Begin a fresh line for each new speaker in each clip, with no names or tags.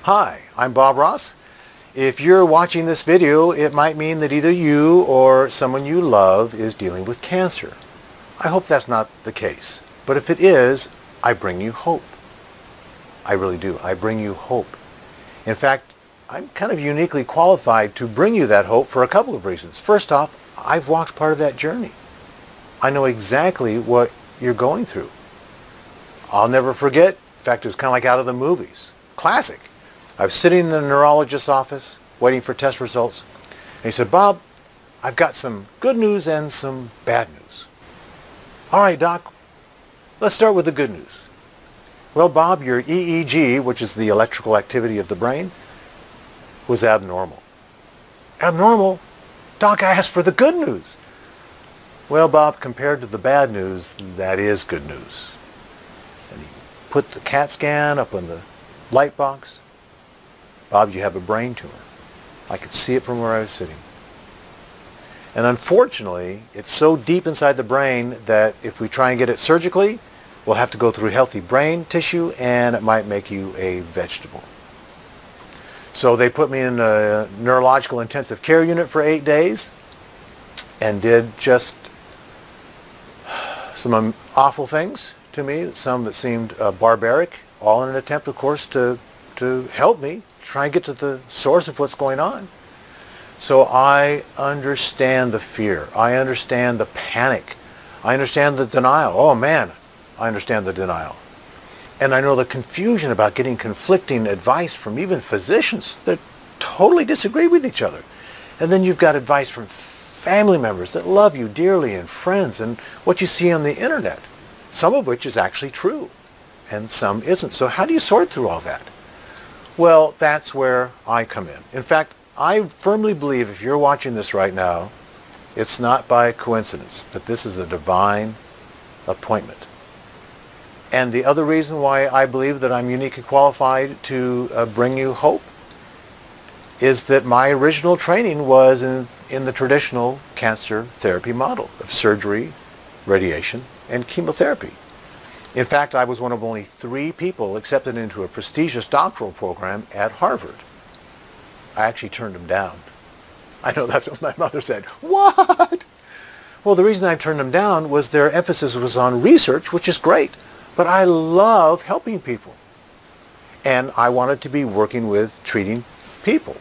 Hi, I'm Bob Ross. If you're watching this video, it might mean that either you or someone you love is dealing with cancer. I hope that's not the case. But if it is, I bring you hope. I really do. I bring you hope. In fact, I'm kind of uniquely qualified to bring you that hope for a couple of reasons. First off, I've walked part of that journey. I know exactly what you're going through. I'll never forget. In fact, it was kind of like out of the movies. Classic. I was sitting in the neurologist's office waiting for test results. And he said, Bob, I've got some good news and some bad news. All right, Doc, let's start with the good news. Well, Bob, your EEG, which is the electrical activity of the brain, was abnormal. Abnormal? Doc, I asked for the good news. Well, Bob, compared to the bad news, that is good news. And he put the CAT scan up on the light box. Bob, you have a brain tumor. I could see it from where I was sitting. And unfortunately, it's so deep inside the brain that if we try and get it surgically, we'll have to go through healthy brain tissue and it might make you a vegetable. So they put me in a neurological intensive care unit for 8 days and did just some awful things to me, some that seemed barbaric, all in an attempt, of course, to help me try and get to the source of what's going on. So I understand the fear. I understand the panic. I understand the denial. Oh man, I understand the denial. And I know the confusion about getting conflicting advice from even physicians that totally disagree with each other. And then you've got advice from family members that love you dearly and friends and what you see on the internet, some of which is actually true and some isn't. So how do you sort through all that? Well, that's where I come in. In fact, I firmly believe if you're watching this right now, it's not by coincidence that this is a divine appointment. And the other reason why I believe that I'm uniquely qualified to bring you hope is that my original training was in the traditional cancer therapy model of surgery, radiation, and chemotherapy. In fact, I was one of only 3 people accepted into a prestigious doctoral program at Harvard. I actually turned them down. I know that's what my mother said. What? Well, the reason I turned them down was their emphasis was on research, which is great. But I love helping people. And I wanted to be working with treating people.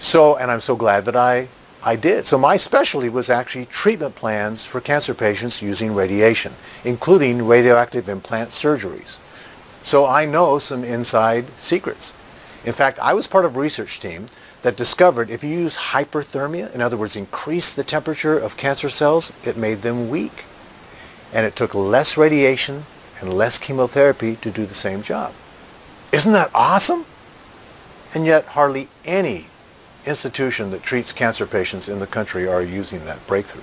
So, and I'm so glad that I did. So my specialty was actually treatment plans for cancer patients using radiation, including radioactive implant surgeries. So I know some inside secrets. In fact, I was part of a research team that discovered if you use hyperthermia, in other words, increase the temperature of cancer cells, it made them weak. And it took less radiation and less chemotherapy to do the same job. Isn't that awesome? And yet hardly any institution that treats cancer patients in the country are using that breakthrough.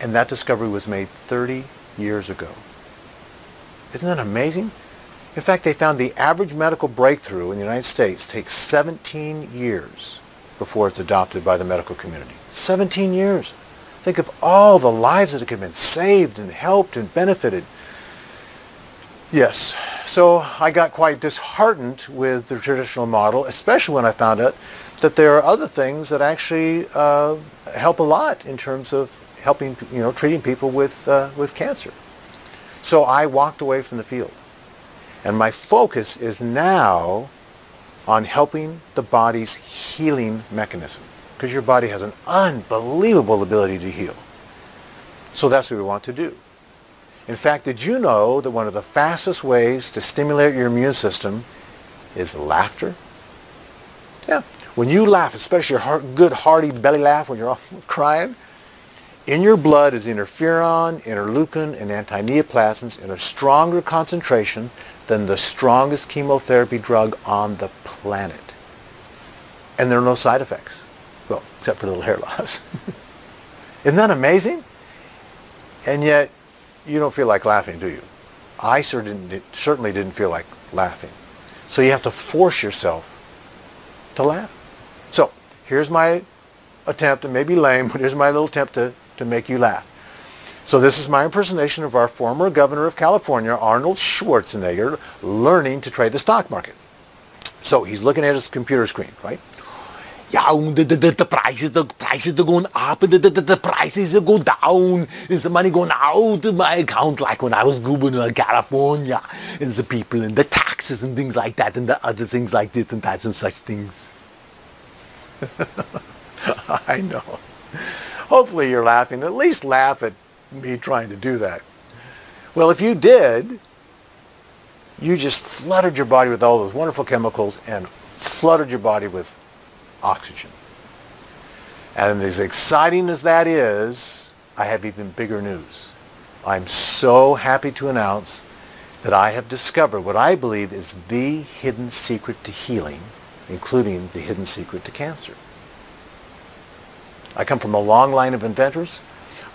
And that discovery was made 30 years ago. Isn't that amazing? In fact, they found the average medical breakthrough in the United States takes 17 years before it's adopted by the medical community. 17 years. Think of all the lives that have been saved and helped and benefited. Yes, so I got quite disheartened with the traditional model, especially when I found out that there are other things that actually help a lot in terms of helping, treating people with cancer. So I walked away from the field. And my focus is now on helping the body's healing mechanism, because your body has an unbelievable ability to heal. So that's what we want to do. In fact, did you know that one of the fastest ways to stimulate your immune system is laughter? Yeah. When you laugh, especially your good hearty belly laugh when you're all crying, in your blood is interferon, interleukin, and anti-neoplasms in a stronger concentration than the strongest chemotherapy drug on the planet. And there are no side effects. Well, except for a little hair loss. Isn't that amazing? And yet, you don't feel like laughing, do you? I certainly didn't feel like laughing. So you have to force yourself to laugh. So here's my attempt, and maybe lame, but here's my little attempt to make you laugh. So this is my impersonation of our former governor of California, Arnold Schwarzenegger, learning to trade the stock market. So he's looking at his computer screen, right? Yeah, the prices are going up, the prices are going down. Is the money going out of my account like when I was governor of California? And the people and the taxes and things like that and the other things like this and that and such things. I know. Hopefully you're laughing. At least laugh at me trying to do that. Well, if you did, you just flooded your body with all those wonderful chemicals and flooded your body with oxygen. And as exciting as that is, I have even bigger news. I'm so happy to announce that I have discovered what I believe is the hidden secret to healing, including the hidden secret to cancer. I come from a long line of inventors.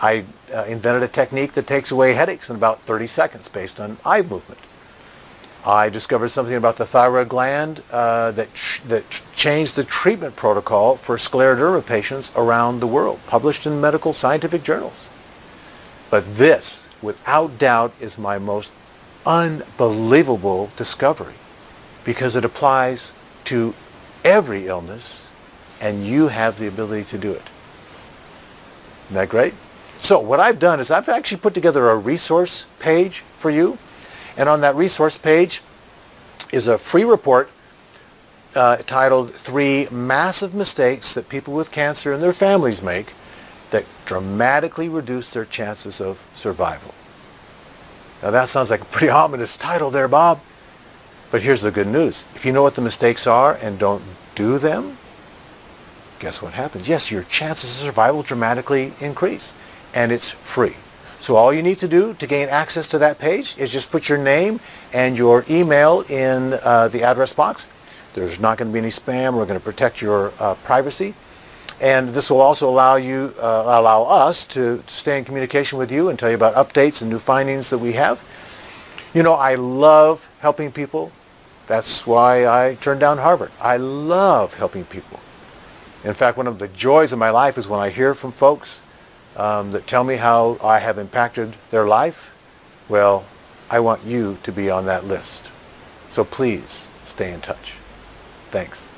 I invented a technique that takes away headaches in about 30 seconds based on eye movement. I discovered something about the thyroid gland that changed the treatment protocol for scleroderma patients around the world, published in medical scientific journals. But this, without doubt, is my most unbelievable discovery because it applies to every illness and you have the ability to do it. Isn't that great? So what I've done is I've actually put together a resource page for you. And on that resource page is a free report titled 3 Massive Mistakes That People with Cancer and Their Families Make That Dramatically Reduce Their Chances of Survival. Now that sounds like a pretty ominous title there, Bob. But here's the good news. If you know what the mistakes are and don't do them, guess what happens? Yes, your chances of survival dramatically increase. And it's free. So all you need to do to gain access to that page is just put your name and your email in the address box. There's not going to be any spam. We're going to protect your privacy. And this will also allow us to stay in communication with you and tell you about updates and new findings that we have. You know, I love helping people. That's why I turned down Harvard. I love helping people. In fact, one of the joys of my life is when I hear from folks that tell me how I have impacted their life. Well, I want you to be on that list. So please stay in touch. Thanks.